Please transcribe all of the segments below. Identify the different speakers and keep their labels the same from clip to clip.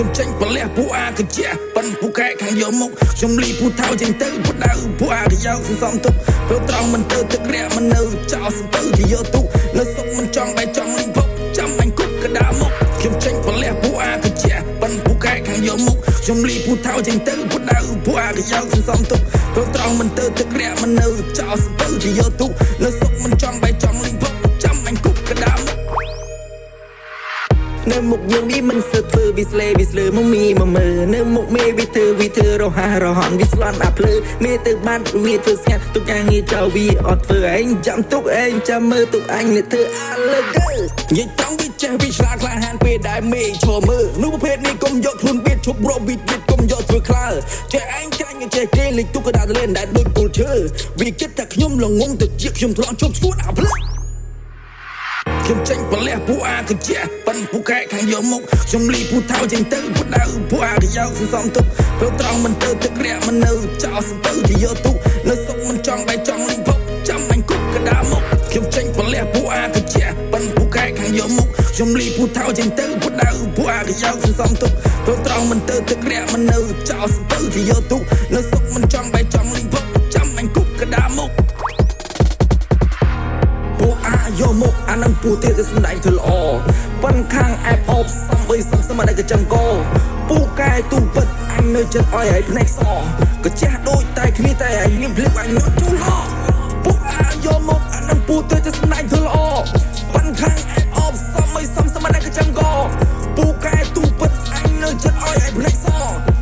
Speaker 1: ខ្ញុំចេញបលះពួកអាកជាប៉ិនពួកកែខាងយកមុខខ្ញុំលីពូថៅចេញទៅពួកដៅពួកអាកយកសន្សំទុកព្រោះត្រង់មិនទៅទឹករាក់មិននៅចោលសំពៅគេយកទុកនៅសុកមិនចង់បែកចង់លីងភពចាំអញគប់កដាមុខខ្ញុំចេញបលះពួកអាកជាប៉ិនពួកកែខាងយកមុខខ្ញុំលីពូថៅចេញទៅពួកដៅពួកអាកយកសន្សំទុកព្រោះត្រង់មិនទៅទឹករាក់មិននៅចោលសំពៅគេយកទុកនៅសុកមិនចង់បែកចង់លីងភពចាំអញគប់កដាមុខនៅមុខយើងនេះមិនសើធ្វើវិស្លេមកមីមកមើលនៅមុខមេវិធ្វើរហ័សរហន់វិស្លន់អាភ្លើមេទៅបាត់វាធ្វើស្ងាត់ទុកយ៉ាងងារចោលវាអត់ធ្វើឯងចាំទុកឯងចាំមើលទុកអញនេះធ្វើអាលើកនិយាយចង់វាចេះវាឆ្លាតក្លាហានពេលដែលមេឈរមើលនោះប្រភេទនេះកុំយកខ្លួនបៀតឈប់រកវិទ្យាកុំយកធ្វើខ្លើចេះឯងចាញ់ចេះគេលេខទុកកដាលេនដែលដូចគល់ឈើវាគិតថាខ្ញុំល្ងងទៅជាខ្ញុំធ្លាប់ជប់ស្គួតអាភ្លើខ្ញុំចេញបលះពួកអាកជាប៉ិនពួកកែខាងយកមុខខ្ញុំលីពូថៅចេញទៅពួកដៅពួកអាកយកសន្សំទុកព្រោះត្រង់មិនទៅទឹករាក់មិននៅចោលសំពៅគេយកទុកនៅសុកមិនចង់បែកចង់លីងភពចាំអញគប់កដាមុខខ្ញុំចេញបលះពួកអាកជាប៉ិនពួកកែខាងយកមុខខ្ញុំលីពូថៅចេញទៅពួកដៅពួកអាកយកសន្សំទុកព្រោះត្រង់មិនទៅទឹករាក់មិននៅចោលសំពៅគេយកទុកនៅសុកមិនចង់បែកចង់លីងភពចាំអញគប់កដាមុខយកមុខអានឹងពូទេទៅស្ដាយធ្វើល្អប៉ុនខាងអែបអបសំបីសំមិនដែលកញ្ចឹងកោពូកែទូពិតអញនៅចិត្តឲ្យឲ្យភ្នែកសក៏ចេះដូចតែគ្នាតែឲ្យលៀមភ្លឹបអញនោះទូឡពូអាយកមុខអានឹងពូទេទៅស្ដាយធ្វើល្អប៉ុនខាងអែបអបសំបីសំមិនដែលកញ្ចឹងកោពូកែទូពិតអញនៅចិត្តឲ្យឲ្យភ្នែកស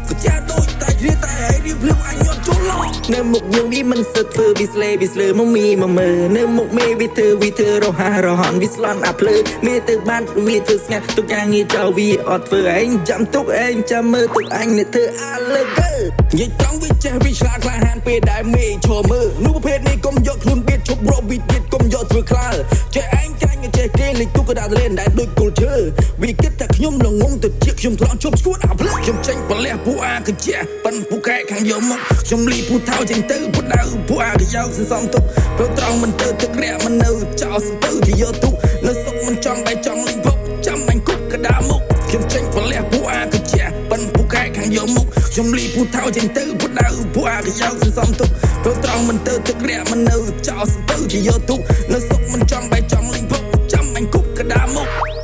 Speaker 1: ក៏ចេះដូចតែគ្នាតែឲ្យលៀមភ្លឹបអញនោះទូឡនៅមុខយើងនេះមិនសើធ្វើវិស្លេមកមីមកមើលនៅមុខមេវិធ្វើរហ័សរហន់វិស្លន់អាភ្លើមេទៅបាត់វាធ្វើស្ងាត់ទុកយ៉ាងងារចោលវាអត់ធ្វើឯងចាំទុកឯងចាំមើលទុកអញនេះធ្វើអាលើកនិយាយចង់វាចេះវាឆ្លាតក្លាហានពេលដែលមេឈរមើលនោះប្រភេទនេះកុំយកខ្លួនបៀតឈប់រកវិទ្យាកុំយកធ្វើខ្លើចេះឯងចាញ់ចេះគេលេខទុកកដាលេនដែលដូចគល់ឈើវាគិតថាខ្ញុំល្ងងទៅជាខ្ញុំធ្លាប់ជប់ស្គួតអាភ្លើខ្ញុំចេញបលះពួកអាកជាប៉ិនពួកកែខាងយកមុខខ្ញុំលីពូថៅចេញទៅពួកដៅពួកអាកយកសន្សំទុកព្រោះត្រង់មិនទៅទឹករាក់មិននៅចោលសំពៅគេយកទុកនៅសុកមិនចង់បែកចង់លីងភពចាំអញគប់កដាមុខខ្ញុំចេញបលះពួកអាកជាប៉ិនពួកកែខាងយកមុខខ្ញុំលីពូថៅចេញទៅពួកដៅពួកអាកយកសន្សំទុកព្រោះត្រង់មិនទៅទឹករាក់មិននៅចោលសំពៅគេយកទុកនៅសុកមិនចង់បែកចង់លីងភពចាំអញគប់កដាមុខ